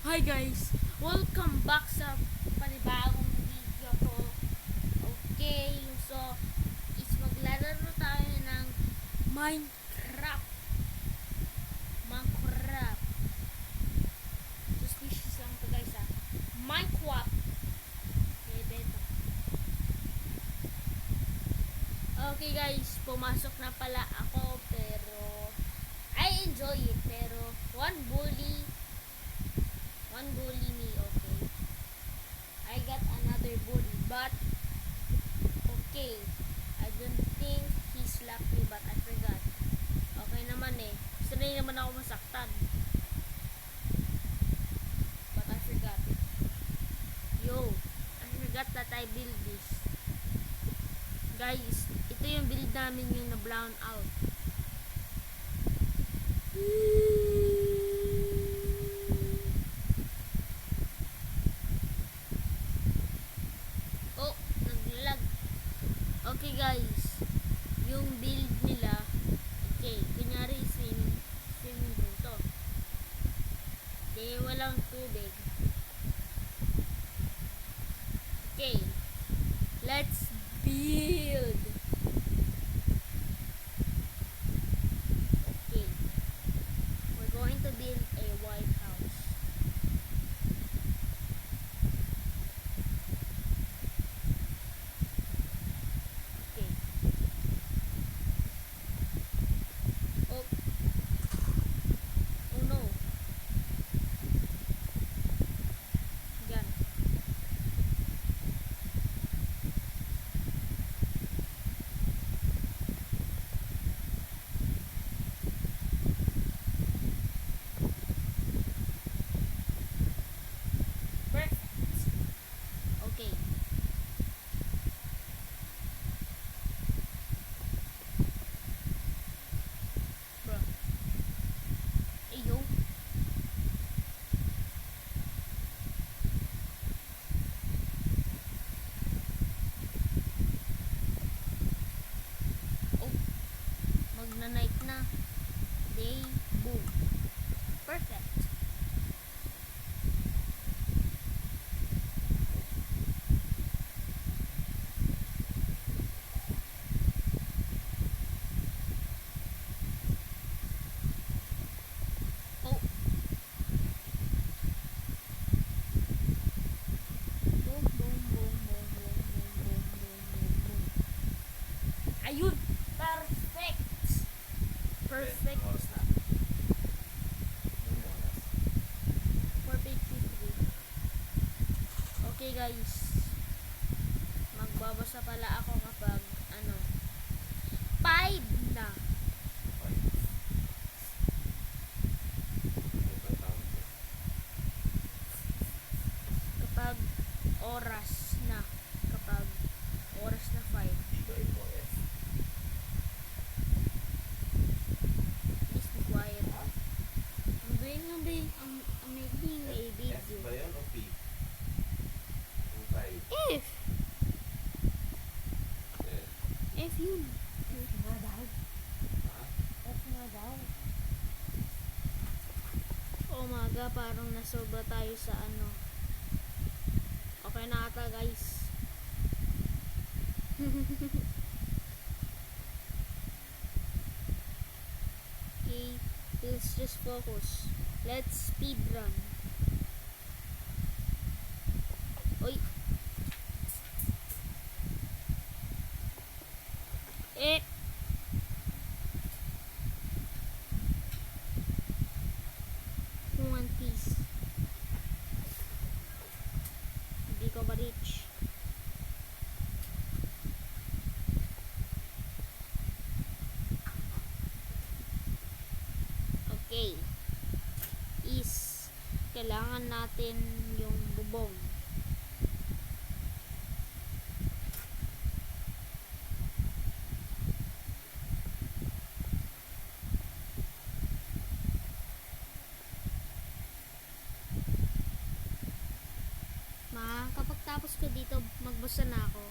Hi guys! Welcome back sa panibagong video ko. Okay, so is maglalaro tayo ng Minecraft. Minecraft. Suspicious lang to guys ha. Minecraft. Okay, beta. Okay guys, pumasok na pala ako pero I enjoy it pero one bully me, okay. I got another bully, but okay. I don't think he slapped me, but I forgot. Okay naman eh. Sanay naman ako masaktan. But I forgot. Yo, I forgot that I build this. Guys, ito yung build namin yung na-blown out. Oh, naglag. Okay guys, yung build nila, okay, kunyari swimming pool to. Walang tubig. Okay, let's build. Okay, we're going to build a white house. Okay. Oh. Oh no. Yan. Perfect. Okay. Bro. Ayo. Oh. Magna-night na. Day. Boom. Perfect. Oh. Boom, boom, boom, boom, boom, boom, boom, boom, boom, boom. Ayun! Perfect! Perfect. 453. Okay guys. Magbabasa pala ako kapag ano 5 na. Kapag oras na. Kapag oras na 5. Please be quiet. I'm making a video. F ba yun o P? If yun. If nga daw. If nga daw. Oh maga, parang nasobra tayo sa ano. Okay na ata guys. Okay, let's just focus. Let's speedrun. Oy. One piece. Hindi ko ma-reach. Okay. Is kailangan natin yung bubong. Kapag tapos ko dito, magbasa na ako.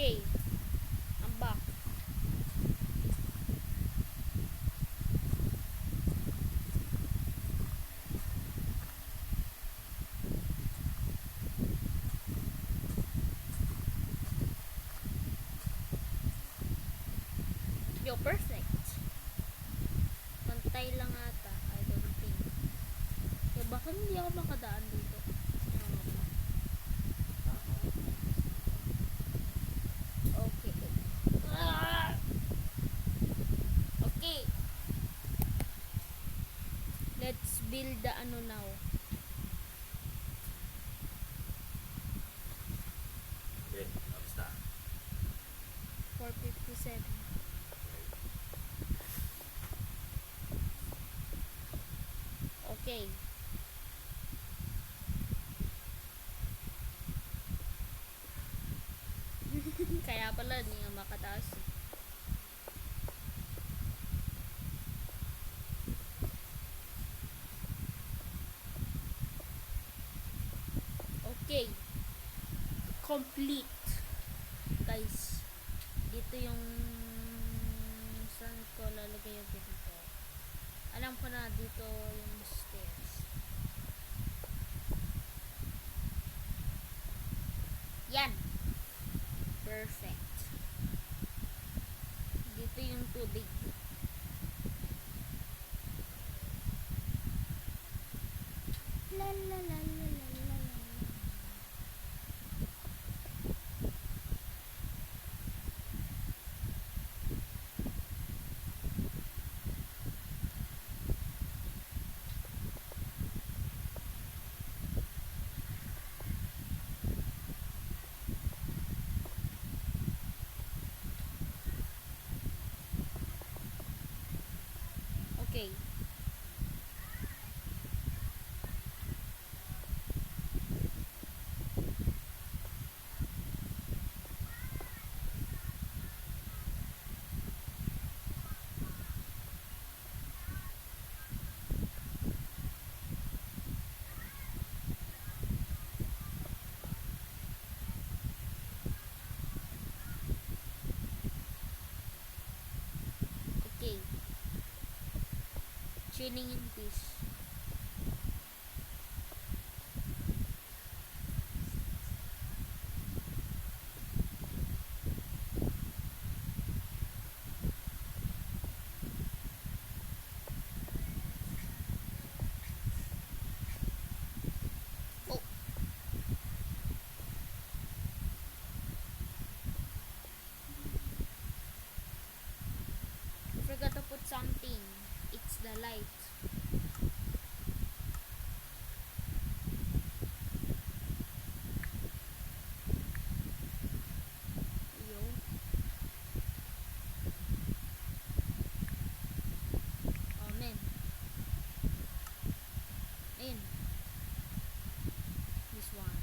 Okay. I'm back. Yo, perfect. Pantay lang ata. I don't think. Yo, bakit hindi ako makadaan dito? Okay. Ah! Okay. Let's build the ano now. Okay, kamusta? 457. Okay. Kaya pala hindi nga makataas. Okay. Complete. Guys. Dito yung saan ko lalagay yung dito. Alam ko na dito yung stairs. Yan. Perfect. Dito yung tubig. La la la la la la la. Okay. Okay. Tuning in peace. Oh. I forgot to put something. It's the light. Yo. Oh man. In. This one.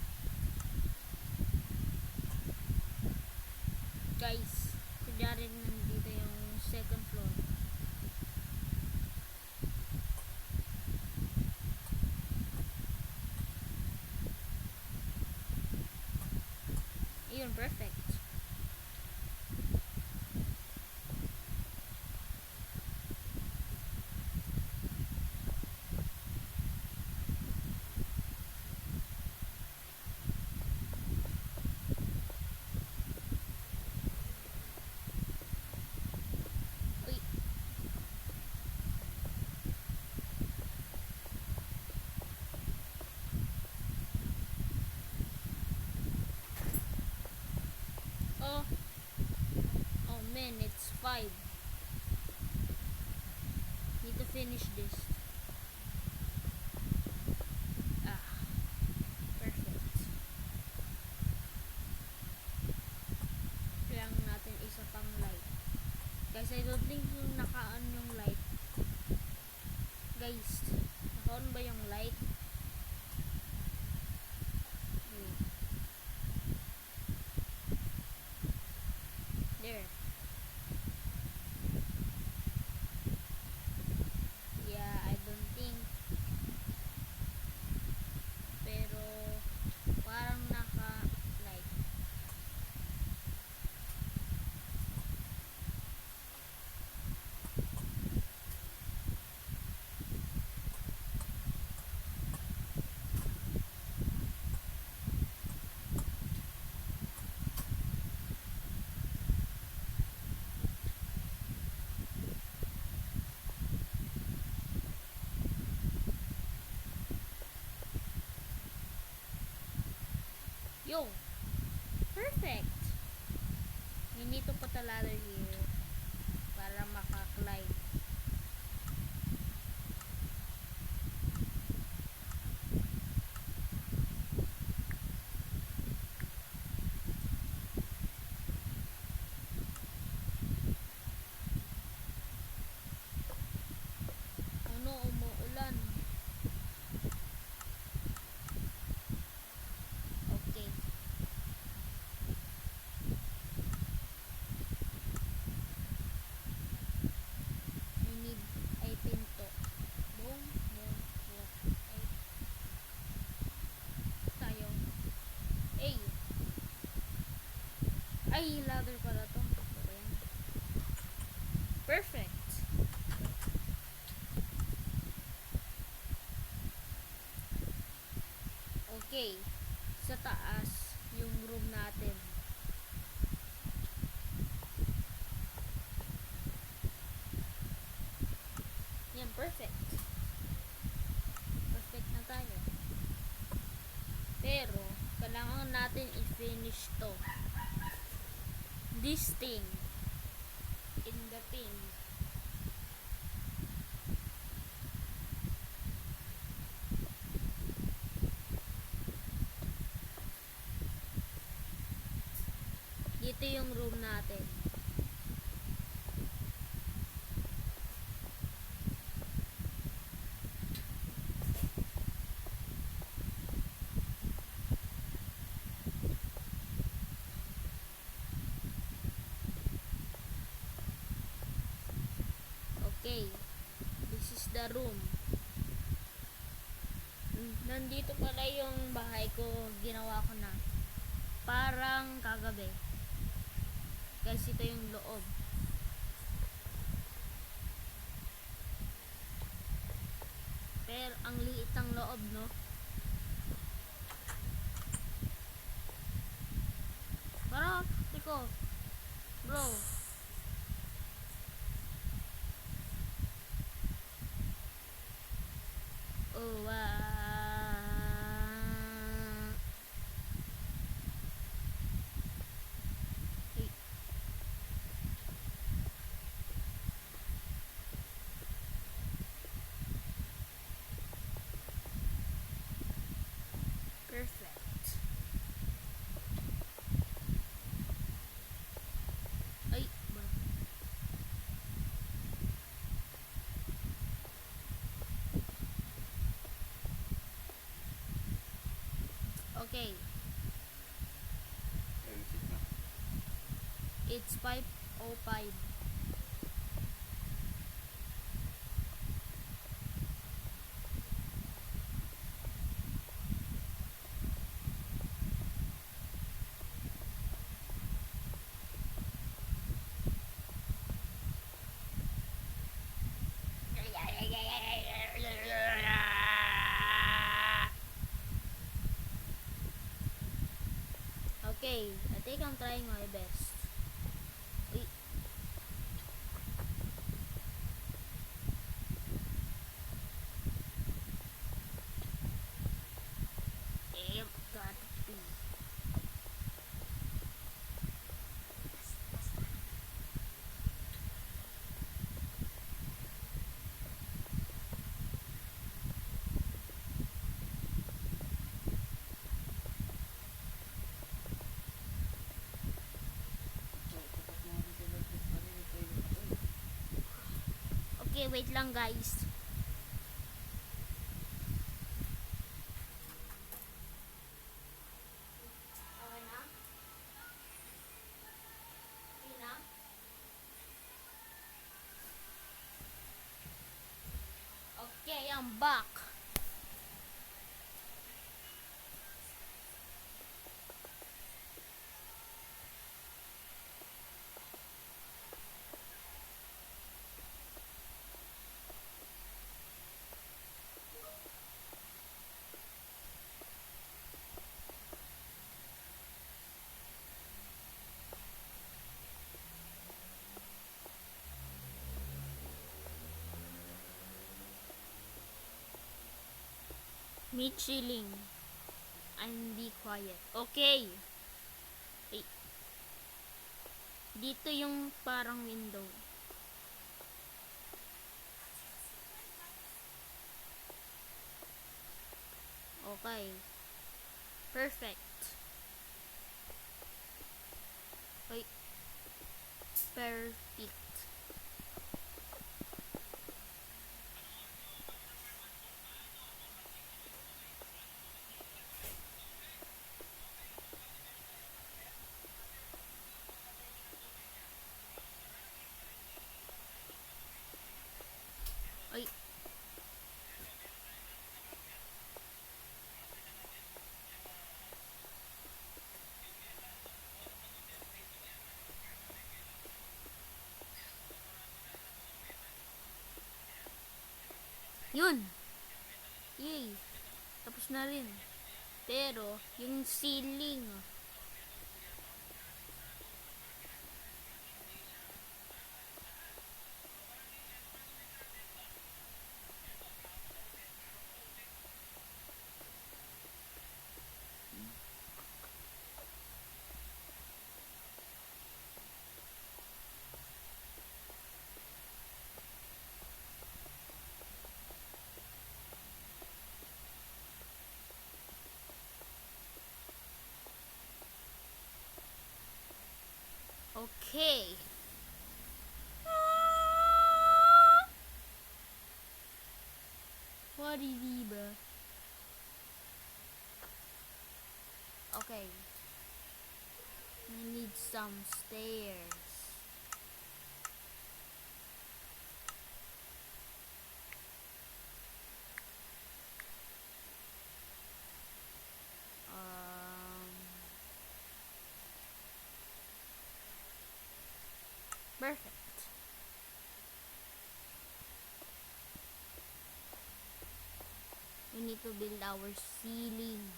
Guys, kunyari nandito yung second floor. Ayun, perfect. Uy. Oh. Oh man, it's 5. Need to finish this. Ah. Perfect. Kailangan natin isa pang light. Guys, I don't think yung naka-on yung light. Guys, naka-on ba yung light? Wait. There. Yeah, I don't think. Pero, parang naka-light. Yo! Perfect! We need to put a ladder here para makaklimb. Ano, umuulan. Okay. I need ay pinto. Boom, boom, boom. Ay. Tayo. Ay. Ay, ladder pala to. Okay. Perfect. Okay. Sa taas, yung room natin. Yan, perfect. Perfect na tayo. Pero, kailangan natin i-finish to. This thing. In the thing. Dito yung room natin. Okay. This is the room. Nandito pala yung bahay ko. Ginawa ko na. Parang kagabi. Guys, ito yung loob. Pero ang liit ng loob, no? Para, tiko. Bro. Oh, Hey. Perfect. Ay, ba? Okay. It's 5:05. Okay, I think I'm trying my best. Uy. Yep, got to be. Okay, wait lang guys. Okay na? Okay na? Okay, I'm back. Me chilling. and be quiet. Okay. Wait. Dito yung parang window. Okay. Perfect. Wait. Perfect. Ay. Yun. Yay. Tapos na rin. Pero, yung ceiling. Okay. What is it, bro? Okay. I need some stairs. Perfect. We need to build our ceiling.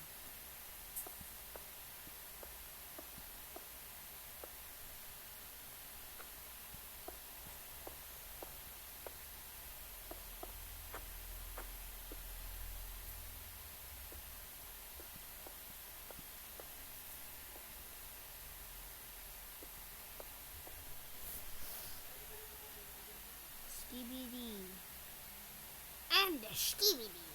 Skibidi. And the skibidi.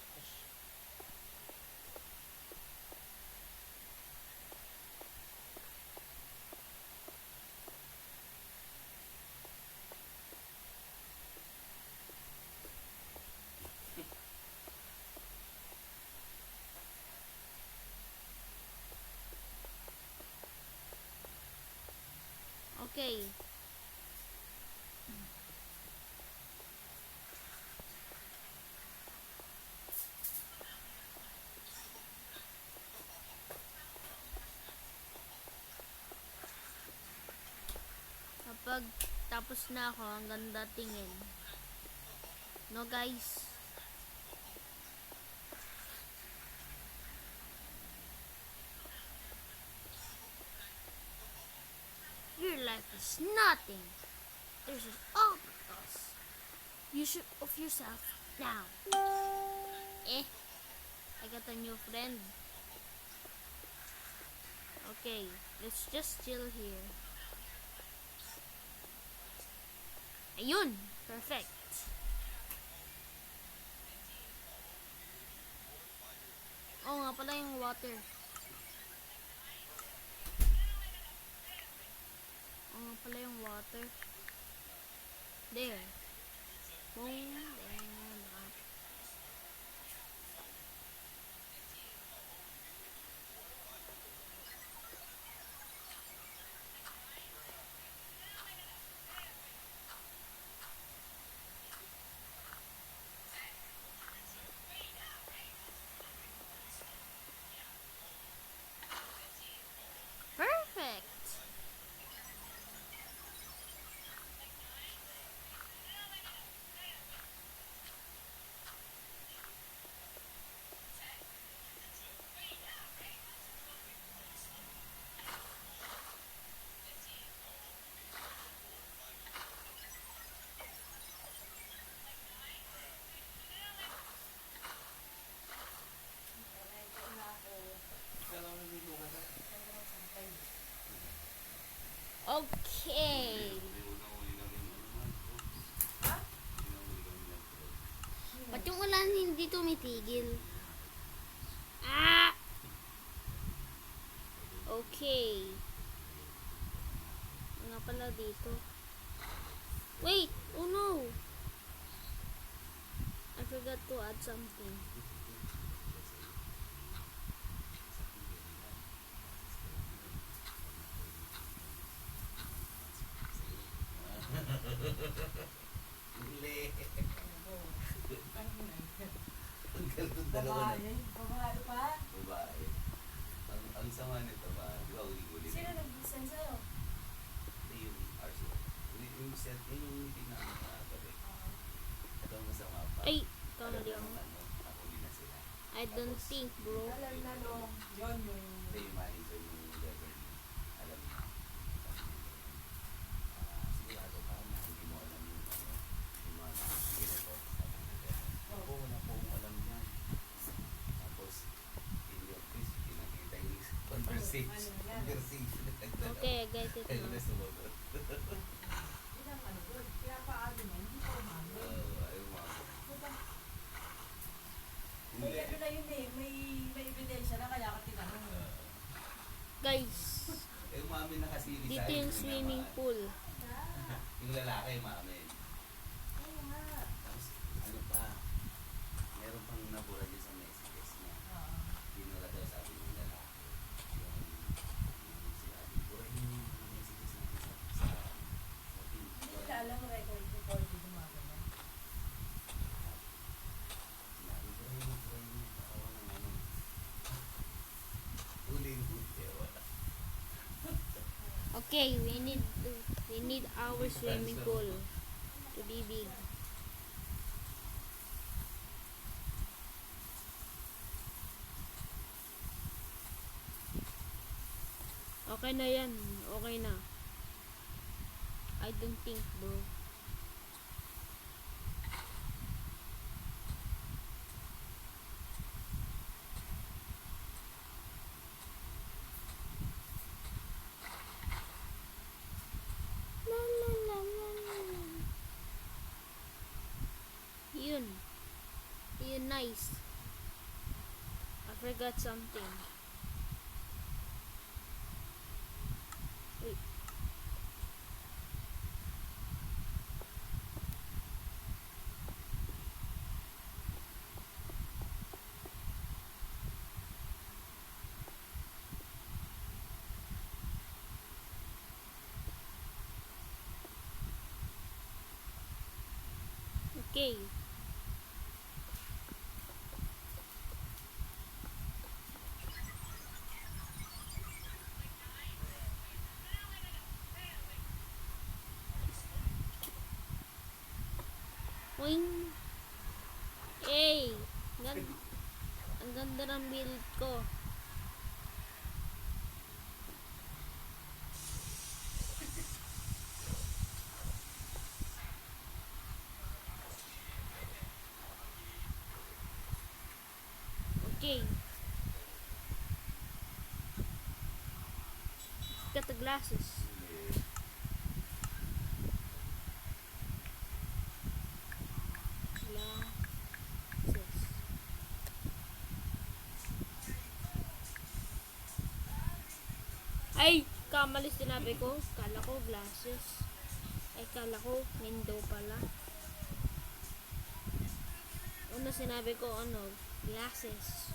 Okay. Kapag tapos na ako, ang ganda tingin. No, guys? Your life is nothing. There's an obstacles. You should of yourself now. I got a new friend. Okay, let's just chill here. Ayun! Perfect. Oo nga pala yung water. Oo nga pala yung water. There. Boom. And up. Perfect. Ba't yung ulan hindi tumitigil? Ah! Okay. Nga pala dito. Wait! Oh no! I forgot to add something. Huli. Ang galong dalawa na. Babae pa? Babae. Ang sama nito ba? Di ba uli-uli? Sino nag-send sa'yo? Hindi yung RC. Yung set, yung pinakagabi. Ito ang masama pa. Ay! Alam Kamali mo ako. ano, nahuli na sila. I don't think, bro. Alam na no. Yun yung... Ito yung manager yung Beverly. Alam mo. Sigurado ka na hindi mo alam yung ano, yung mga ginagawa sa kanila. Oo, wala po akong alam yan. Tapos, in the office, pinakita yung conversation. Okay, I get it Ayun now. na sumagot. Ilang ano doon? Pinapaano niya, hindi ko umano. Ayaw mo ako. Diba? Hindi. May ano na yun eh, may ebidensya na kaya ka tinanong. Guys, Umamin na kasi yung dito yung swimming pool. Yung lalaki, umamin. Oo nga. Tapos, ano pa, meron pang nabura dyan sa messages niya. Binura daw sabi ng lalaki. Yung sinabi, burahin niyo yung mga messages natin sa team. Hindi nila alam record yung gumagana. Sinabi, burahin niyo, nakawa ng ano. Huling-huli, wala. Okay, we need our swimming pool to be big. Okay na yan. Okay na. I don't think, bro. La, la, la, la, la. Yun. Yun, nice. I forgot something. Wait. Okay. Wing. Hey, ang ganda ng build ko. Okay. Got the glasses. Glasses. Ay! Kamali sinabi ko. Kala ko glasses. Ay, kala ko window pala. Una sinabi ko ano, glasses.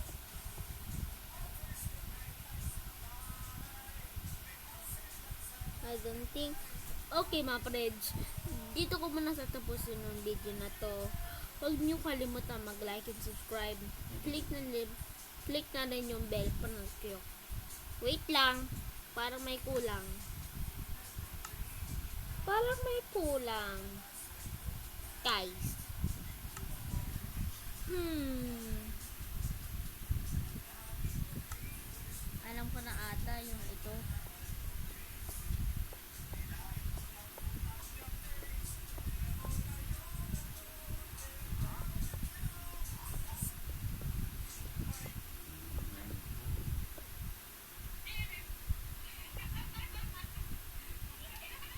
I don't think. Okay mga friends, dito ko muna tatapusin ng video na to. Huwag niyo kalimutan mag-like and subscribe. Click na rin yung bell para kayo. Wait lang, parang may kulang. Parang may kulang. Guys. Alam ko na ata yung ito.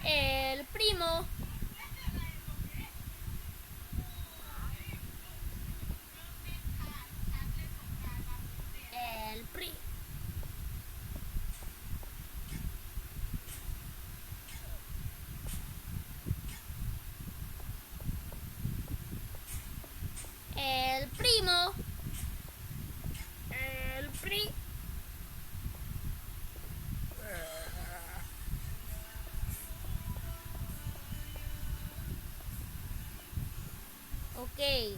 El primo. El Primo. El Pri. Okay.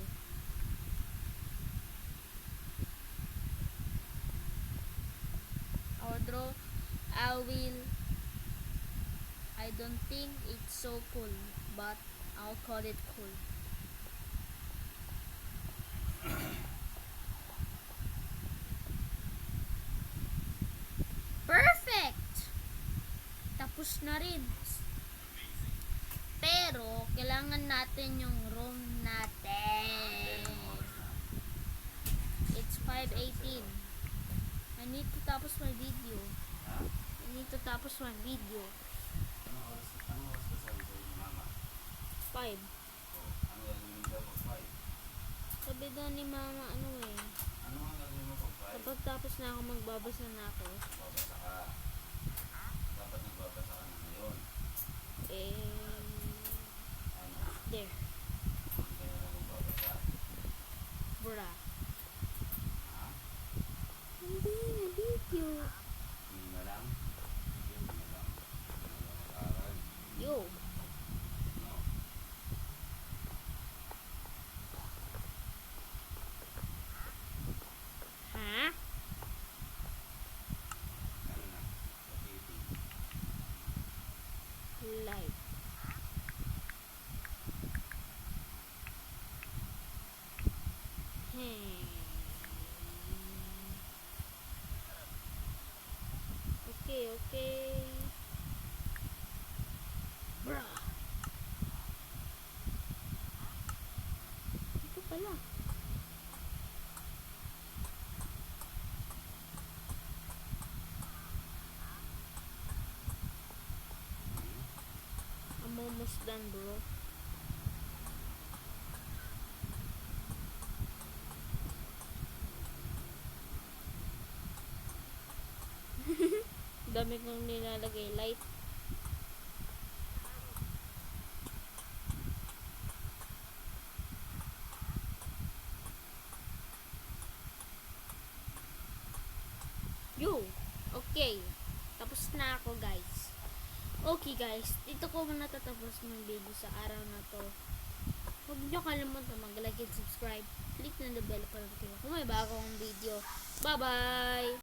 Outro. I don't think it's so cool, but I'll call it cool. Perfect! Tapos na rin. Pero, kailangan natin yung room natin. It's 5:18. I need to tapos my video. Ha? I need to tapos my video. Ano oras ka sabi sa'yo ni mama? 5. O, ano gagawin mo daw pag 5? Sabi daw ni mama, ano eh. Ano ang gagawin mo pag 5? Kapag tapos na ako, magbabasa na ako. Babasa ka. Dapat nagbabasa ka na ngayon. Ano? There. Hindi ka na lang magbabasa. Bra. Ha? Hindi na video. Hindi na lang? Hindi na lang. Hindi na lang mag-aaral. Yo. No. Ha? Ano na? Pakiting. Live. Okay. Bra. Ito pala. I'm almost done, bro. Dami kong nilalagay light. Yo, okay. Tapos na ako, guys. Okay, guys. Dito ko muna tatapos ng video sa araw na to. Huwag nyo kalimutan mag-like and subscribe. Click na the bell para kung may bagong video. Bye-bye!